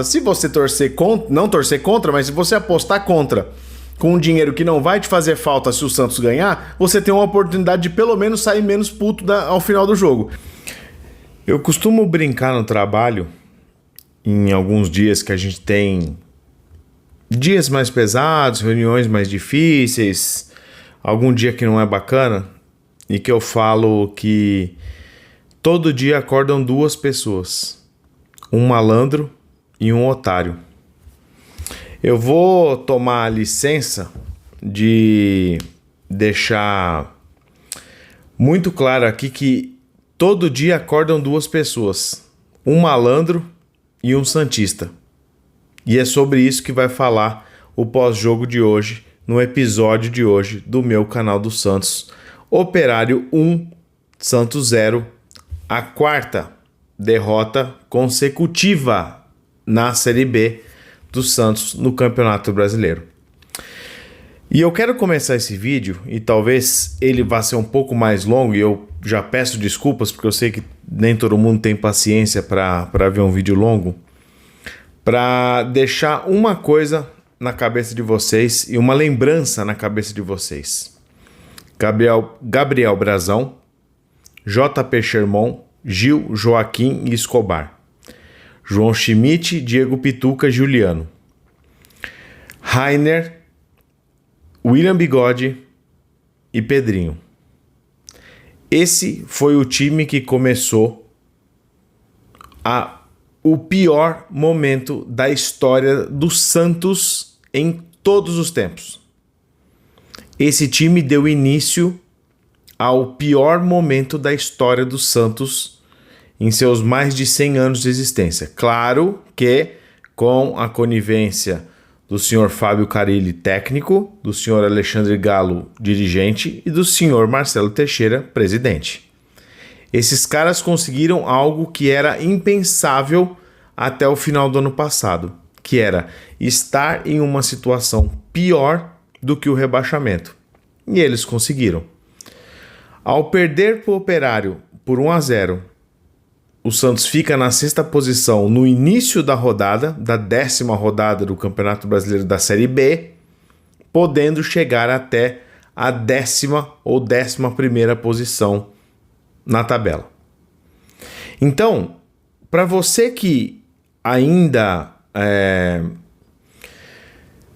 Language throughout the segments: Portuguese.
Se você torcer contra, não torcer contra, mas se você apostar contra com um dinheiro que não vai te fazer falta se o Santos ganhar, você tem uma oportunidade de pelo menos sair menos puto ao final do jogo. Eu costumo brincar no trabalho, em alguns dias que a gente tem dias mais pesados, reuniões mais difíceis, algum dia que não é bacana, e que eu falo que todo dia acordam duas pessoas, um malandro e um otário. Eu vou tomar a licença de deixar muito claro aqui que todo dia acordam duas pessoas, um malandro e um santista. E é sobre isso que vai falar o pós-jogo de hoje, no episódio de hoje do meu canal do Santos. Operário 1, Santos 0, a quarta derrota consecutiva na Série B do Santos no Campeonato Brasileiro. E eu quero começar esse vídeo, e talvez ele vá ser um pouco mais longo, e eu já peço desculpas, porque eu sei que nem todo mundo tem paciência para ver um vídeo longo, para deixar uma coisa na cabeça de vocês e uma lembrança na cabeça de vocês. Gabriel Brazão, JP Sherman, Gil, Joaquim e Escobar. João Schmidt, Diego Pituca, Juliano. Rainer, William Bigode e Pedrinho. Esse foi o time que começou o pior momento da história do Santos em todos os tempos. Esse time deu início ao pior momento da história do Santos em seus mais de 100 anos de existência. Claro que com a conivência do senhor Fábio Carille, técnico, do senhor Alexandre Galo, dirigente, e do senhor Marcelo Teixeira, presidente. Esses caras conseguiram algo que era impensável até o final do ano passado, que era estar em uma situação pior do que o rebaixamento. E eles conseguiram. Ao perder para o Operário por 1-0, o Santos fica na sexta posição no início da rodada, da 10ª rodada do Campeonato Brasileiro da Série B, podendo chegar até a 10ª ou 11ª posição na tabela. Então, para você que ainda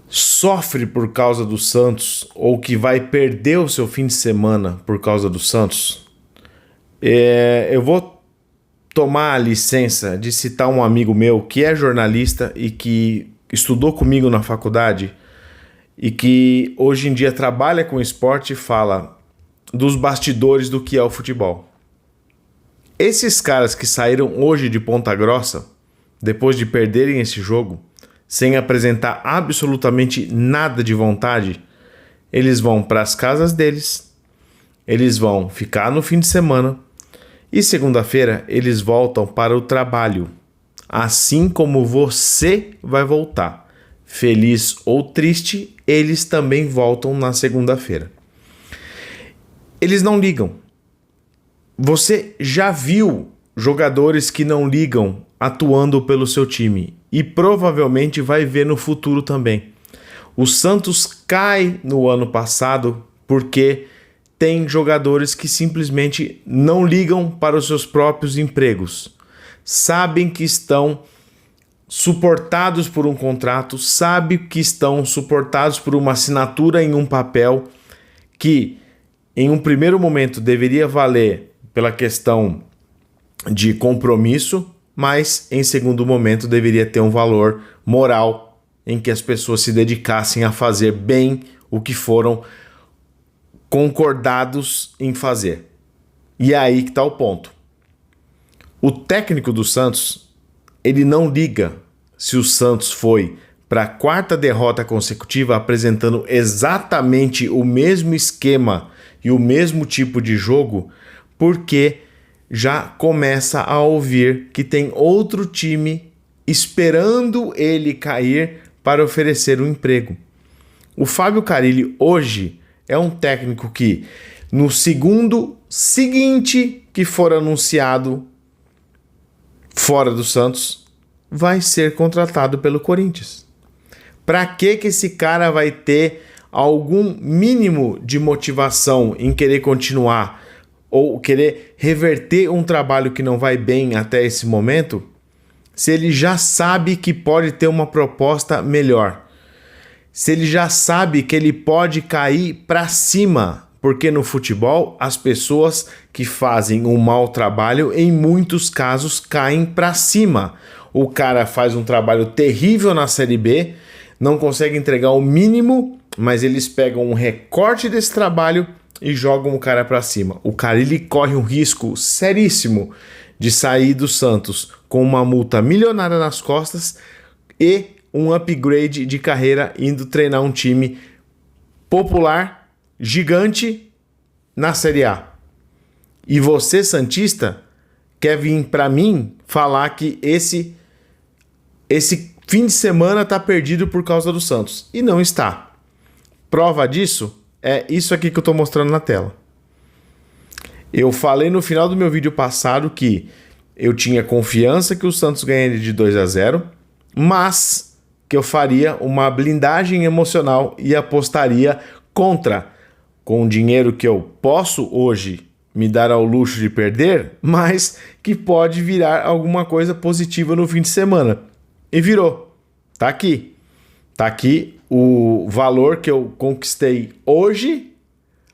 sofre por causa do Santos ou que vai perder o seu fim de semana por causa do Santos, eu vou tomar a licença de citar um amigo meu que é jornalista e que estudou comigo na faculdade e que hoje em dia trabalha com esporte e fala dos bastidores do que é o futebol. Esses caras que saíram hoje de Ponta Grossa, depois de perderem esse jogo, sem apresentar absolutamente nada de vontade, eles vão para as casas deles, eles vão ficar no fim de semana e segunda-feira eles voltam para o trabalho, assim como você vai voltar. Feliz ou triste, eles também voltam na segunda-feira. Eles não ligam. Você já viu jogadores que não ligam atuando pelo seu time e provavelmente vai ver no futuro também. O Santos cai no ano passado porque tem jogadores que simplesmente não ligam para os seus próprios empregos. Sabem que estão suportados por um contrato, sabem que estão suportados por uma assinatura em um papel que em um primeiro momento deveria valer pela questão de compromisso, mas em segundo momento deveria ter um valor moral em que as pessoas se dedicassem a fazer bem o que foram concordados em fazer. E é aí que está o ponto. O técnico do Santos, ele não liga se o Santos foi para a quarta derrota consecutiva apresentando exatamente o mesmo esquema e o mesmo tipo de jogo, porque já começa a ouvir que tem outro time esperando ele cair para oferecer um emprego. O Fábio Carille hoje é um técnico que, no segundo seguinte que for anunciado fora do Santos, vai ser contratado pelo Corinthians. Para que esse cara vai ter algum mínimo de motivação em querer continuar ou querer reverter um trabalho que não vai bem até esse momento, se ele já sabe que pode ter uma proposta melhor? Se ele já sabe que ele pode cair para cima, porque no futebol as pessoas que fazem um mau trabalho, em muitos casos, caem para cima. O cara faz um trabalho terrível na Série B, não consegue entregar o mínimo, mas eles pegam um recorte desse trabalho e jogam o cara para cima. O cara, ele corre um risco seríssimo de sair do Santos com uma multa milionária nas costas e um upgrade de carreira indo treinar um time popular, gigante, na Série A. E você, santista, quer vir para mim falar que esse fim de semana tá perdido por causa do Santos. E não está. Prova disso é isso aqui que eu tô mostrando na tela. Eu falei no final do meu vídeo passado que eu tinha confiança que o Santos ganharia de 2-0, mas que eu faria uma blindagem emocional e apostaria contra, com o dinheiro que eu posso hoje me dar ao luxo de perder, mas que pode virar alguma coisa positiva no fim de semana. E virou. Tá aqui. Tá aqui o valor que eu conquistei hoje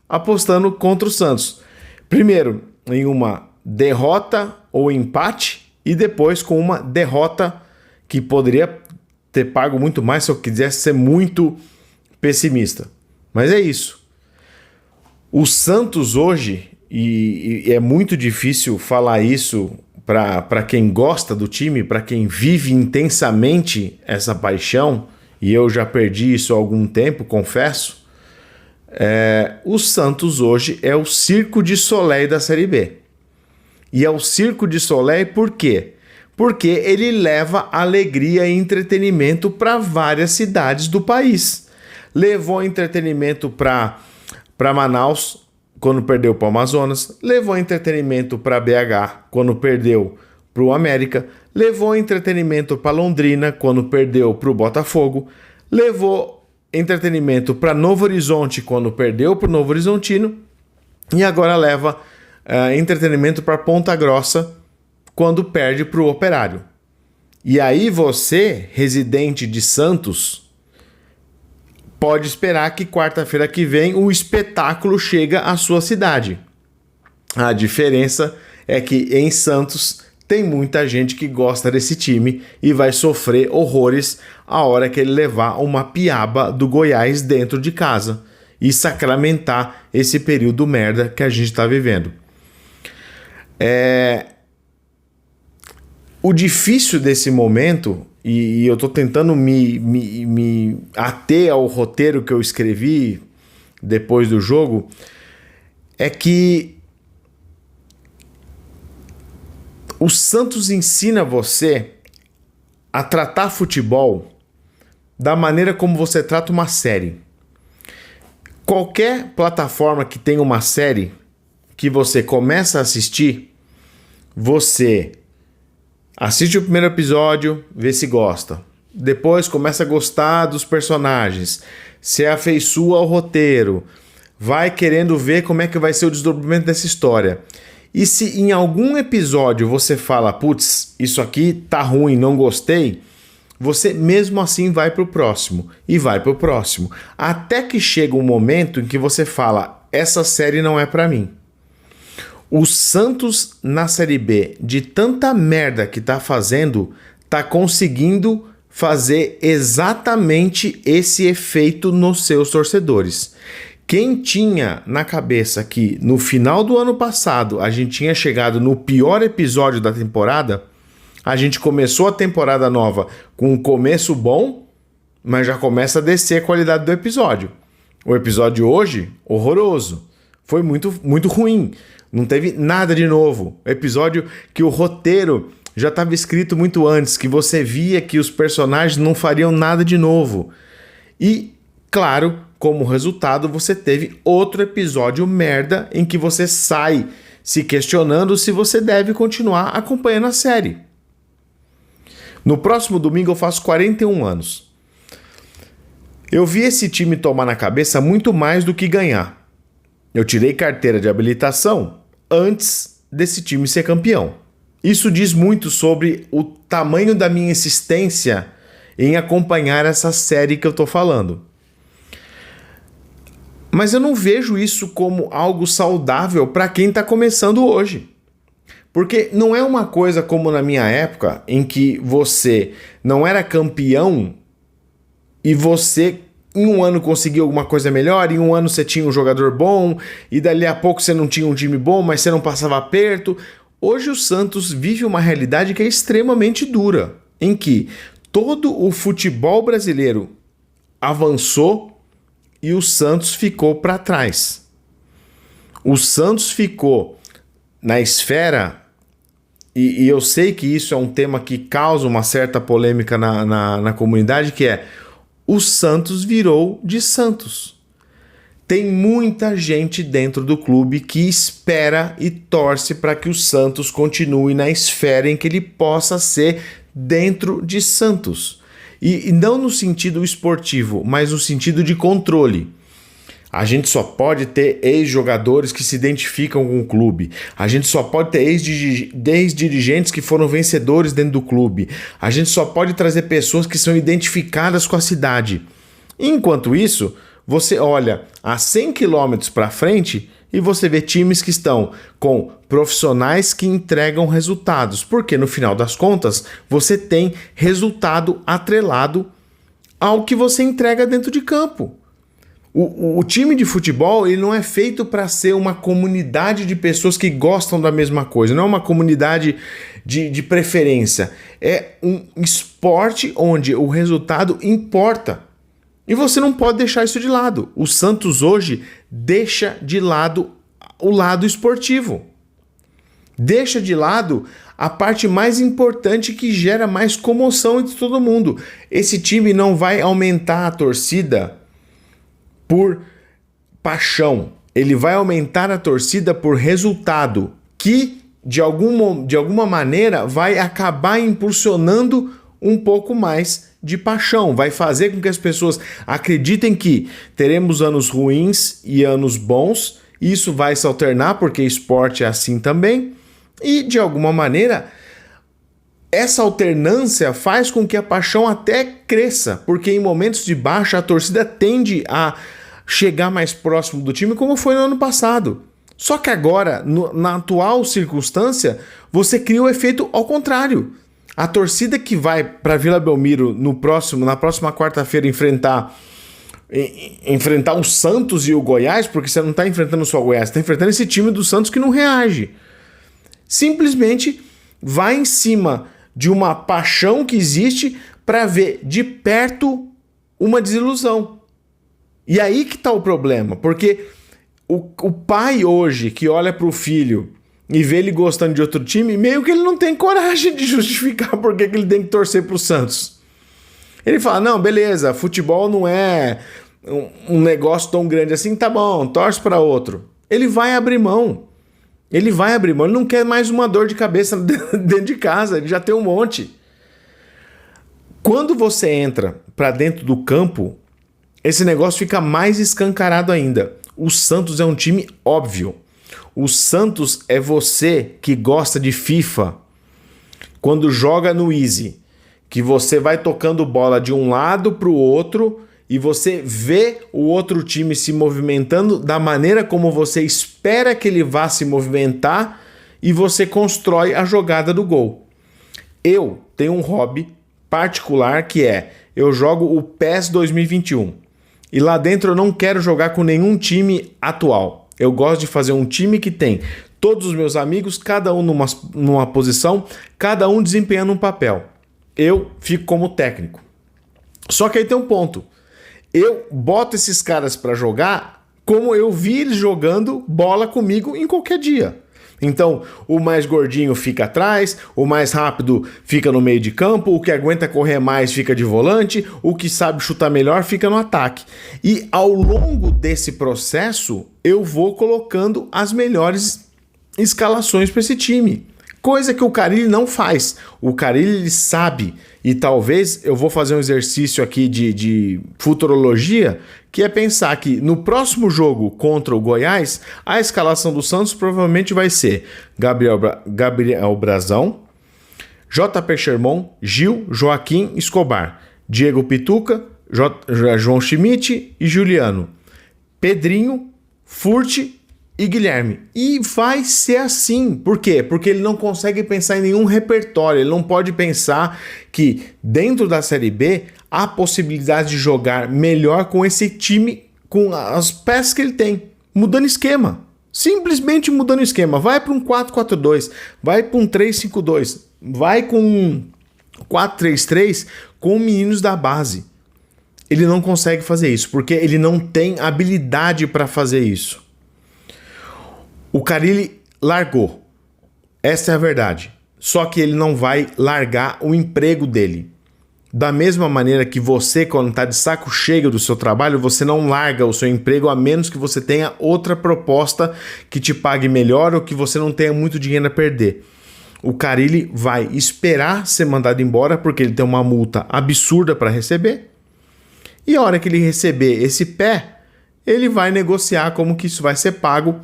apostando contra o Santos. Primeiro, em uma derrota ou empate e depois com uma derrota que poderia ter pago muito mais se eu quisesse ser muito pessimista. Mas é isso. O Santos hoje, e é muito difícil falar isso para quem gosta do time, para quem vive intensamente essa paixão, e eu já perdi isso há algum tempo, confesso, o Santos hoje é o Circo de Soleil da Série B. E é o Circo de Soleil por quê? Porque ele leva alegria e entretenimento para várias cidades do país. Levou entretenimento para Manaus, quando perdeu para o Amazonas. Levou entretenimento para BH, quando perdeu para o América. Levou entretenimento para Londrina, quando perdeu para o Botafogo. Levou entretenimento para Novo Horizonte, quando perdeu para o Novo Horizontino. E agora leva entretenimento para Ponta Grossa, quando perde para o Operário. E aí você, residente de Santos, pode esperar que quarta-feira que vem o espetáculo chega à sua cidade. A diferença é que em Santos tem muita gente que gosta desse time e vai sofrer horrores a hora que ele levar uma piaba do Goiás dentro de casa e sacramentar esse período merda que a gente está vivendo. O difícil desse momento, e eu tô tentando me ater ao roteiro que eu escrevi depois do jogo, é que o Santos ensina você a tratar futebol da maneira como você trata uma série. Qualquer plataforma que tenha uma série que você começa a assistir, você assiste o primeiro episódio, vê se gosta. Depois começa a gostar dos personagens, se afeiçoa ao roteiro, vai querendo ver como é que vai ser o desdobramento dessa história. E se em algum episódio você fala, putz, isso aqui tá ruim, não gostei, você mesmo assim vai pro próximo, e vai pro próximo. Até que chega um momento em que você fala, essa série não é pra mim. O Santos na Série B, de tanta merda que tá fazendo, tá conseguindo fazer exatamente esse efeito nos seus torcedores. Quem tinha na cabeça que no final do ano passado a gente tinha chegado no pior episódio da temporada, a gente começou a temporada nova com um começo bom, mas já começa a descer a qualidade do episódio. O episódio de hoje, horroroso. Foi muito, muito ruim. Não teve nada de novo. Episódio que o roteiro já estava escrito muito antes, que você via que os personagens não fariam nada de novo. E, claro, como resultado, você teve outro episódio merda em que você sai se questionando se você deve continuar acompanhando a série. No próximo domingo eu faço 41 anos. Eu vi esse time tomar na cabeça muito mais do que ganhar. Eu tirei carteira de habilitação antes desse time ser campeão. Isso diz muito sobre o tamanho da minha insistência em acompanhar essa série que eu tô falando. Mas eu não vejo isso como algo saudável para quem está começando hoje. Porque não é uma coisa como na minha época, em que você não era campeão e você em um ano conseguiu alguma coisa melhor, em um ano você tinha um jogador bom, e dali a pouco você não tinha um time bom, mas você não passava aperto. Hoje o Santos vive uma realidade que é extremamente dura, em que todo o futebol brasileiro avançou e o Santos ficou para trás. O Santos ficou na esfera, e eu sei que isso é um tema que causa uma certa polêmica na comunidade, que é o Santos virou de Santos. Tem muita gente dentro do clube que espera e torce para que o Santos continue na esfera em que ele possa ser dentro de Santos. E não no sentido esportivo, mas no sentido de controle. A gente só pode ter ex-jogadores que se identificam com o clube. A gente só pode ter ex-dirigentes que foram vencedores dentro do clube. A gente só pode trazer pessoas que são identificadas com a cidade. Enquanto isso, você olha a 100 quilômetros para frente e você vê times que estão com profissionais que entregam resultados. Porque no final das contas, você tem resultado atrelado ao que você entrega dentro de campo. O time de futebol ele não é feito para ser uma comunidade de pessoas que gostam da mesma coisa, não é uma comunidade de preferência. É um esporte onde o resultado importa. E você não pode deixar isso de lado. O Santos hoje deixa de lado o lado esportivo. Deixa de lado a parte mais importante que gera mais comoção entre todo mundo. Esse time não vai aumentar a torcida por paixão. Ele vai aumentar a torcida por resultado, que de alguma maneira vai acabar impulsionando um pouco mais de paixão, vai fazer com que as pessoas acreditem que teremos anos ruins e anos bons, isso vai se alternar porque esporte é assim também, e de alguma maneira essa alternância faz com que a paixão até cresça, porque em momentos de baixa a torcida tende a chegar mais próximo do time, como foi no ano passado. Só que agora, na atual circunstância, você cria o efeito ao contrário. A torcida que vai para Vila Belmiro na próxima quarta-feira enfrentar o Santos e o Goiás, porque você não está enfrentando só o Goiás, você está enfrentando esse time do Santos que não reage. Simplesmente vai em cima de uma paixão que existe para ver de perto uma desilusão. E aí que está o problema, porque o pai hoje que olha para o filho e vê ele gostando de outro time, meio que ele não tem coragem de justificar por que ele tem que torcer para o Santos. Ele fala, não, beleza, futebol não é um negócio tão grande assim, tá bom, torce para outro. Ele vai abrir mão. Ele não quer mais uma dor de cabeça dentro de casa, ele já tem um monte. Quando você entra para dentro do campo, esse negócio fica mais escancarado ainda. O Santos é um time óbvio. O Santos é você que gosta de FIFA. Quando joga no Easy, que você vai tocando bola de um lado para o outro e você vê o outro time se movimentando da maneira como você espera que ele vá se movimentar e você constrói a jogada do gol. Eu tenho um hobby particular que é, eu jogo o PES 2021. E lá dentro eu não quero jogar com nenhum time atual. Eu gosto de fazer um time que tem todos os meus amigos, cada um numa posição, cada um desempenhando um papel. Eu fico como técnico. Só que aí tem um ponto. Eu boto esses caras para jogar como eu vi eles jogando bola comigo em qualquer dia. Então, o mais gordinho fica atrás, o mais rápido fica no meio de campo, o que aguenta correr mais fica de volante, o que sabe chutar melhor fica no ataque. E ao longo desse processo, eu vou colocando as melhores escalações para esse time. Coisa que o Carille não faz. O Carille ele sabe E talvez eu vou fazer um exercício aqui de futurologia, que é pensar que no próximo jogo contra o Goiás, a escalação do Santos provavelmente vai ser Gabriel Brazão, JP Sherman, Gil, Joaquim, Escobar, Diego Pituca, João Schmidt e Juliano, Pedrinho, Furt e Guilherme. E vai ser assim. Por quê? Porque ele não consegue pensar em nenhum repertório. Ele não pode pensar que dentro da Série B há possibilidade de jogar melhor com esse time, com as peças que ele tem. Mudando esquema. Simplesmente mudando esquema. Vai para um 4-4-2. Vai para um 3-5-2. Vai com um 4-3-3 com meninos da base. Ele não consegue fazer isso, porque ele não tem habilidade para fazer isso. O Carille largou. Essa é a verdade. Só que ele não vai largar o emprego dele. Da mesma maneira que você, quando está de saco cheio do seu trabalho, você não larga o seu emprego a menos que você tenha outra proposta que te pague melhor ou que você não tenha muito dinheiro a perder. O Carille vai esperar ser mandado embora porque ele tem uma multa absurda para receber. E a hora que ele receber esse pé, ele vai negociar como que isso vai ser pago.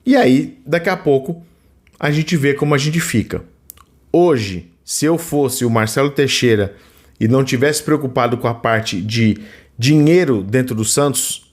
E aí, daqui a pouco, a gente vê como a gente fica. Hoje, se eu fosse o Marcelo Teixeira e não tivesse preocupado com a parte de dinheiro dentro do Santos,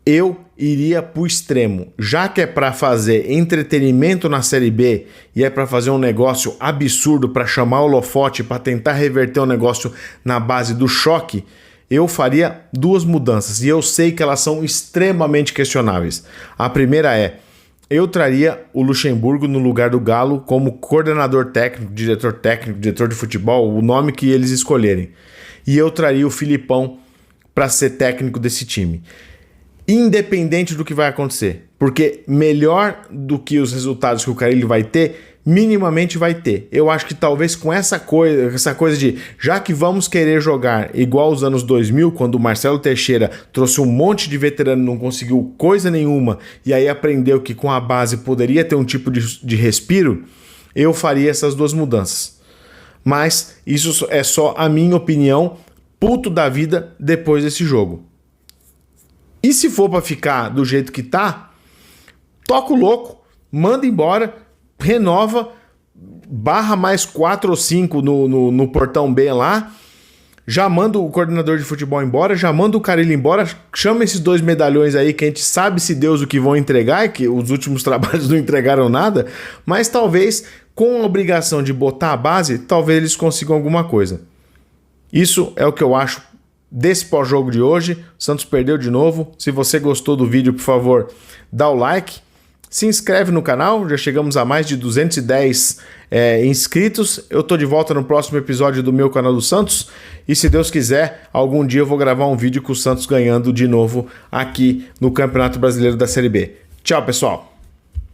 eu iria para o extremo. Já que é para fazer entretenimento na Série B e é para fazer um negócio absurdo, para chamar o holofote, para tentar reverter o negócio na base do choque, eu faria duas mudanças. E eu sei que elas são extremamente questionáveis. A primeira é: eu traria o Luxemburgo no lugar do Galo como coordenador técnico, diretor de futebol, o nome que eles escolherem. E eu traria o Filipão para ser técnico desse time. Independente do que vai acontecer. Porque melhor do que os resultados que o Carille vai ter, minimamente vai ter. Eu acho que talvez com essa coisa de, já que vamos querer jogar igual os anos 2000, quando o Marcelo Teixeira trouxe um monte de veterano e não conseguiu coisa nenhuma, e aí aprendeu que com a base poderia ter um tipo de respiro, eu faria essas duas mudanças. Mas isso é só a minha opinião, puto da vida depois desse jogo. E se for para ficar do jeito que tá, toca o louco, manda embora, renova, barra mais 4 ou 5 no portão B lá, já manda o coordenador de futebol embora, já manda o Carille embora, chama esses 2 medalhões aí que a gente sabe se Deus o que vão entregar, que os últimos trabalhos não entregaram nada, mas talvez com a obrigação de botar a base, talvez eles consigam alguma coisa. Isso é o que eu acho desse pós-jogo de hoje. O Santos perdeu de novo. Se você gostou do vídeo, por favor, dá o like. Se inscreve no canal, já chegamos a mais de 210 inscritos. Eu tô de volta no próximo episódio do meu canal do Santos. E se Deus quiser, algum dia eu vou gravar um vídeo com o Santos ganhando de novo aqui no Campeonato Brasileiro da Série B. Tchau, pessoal!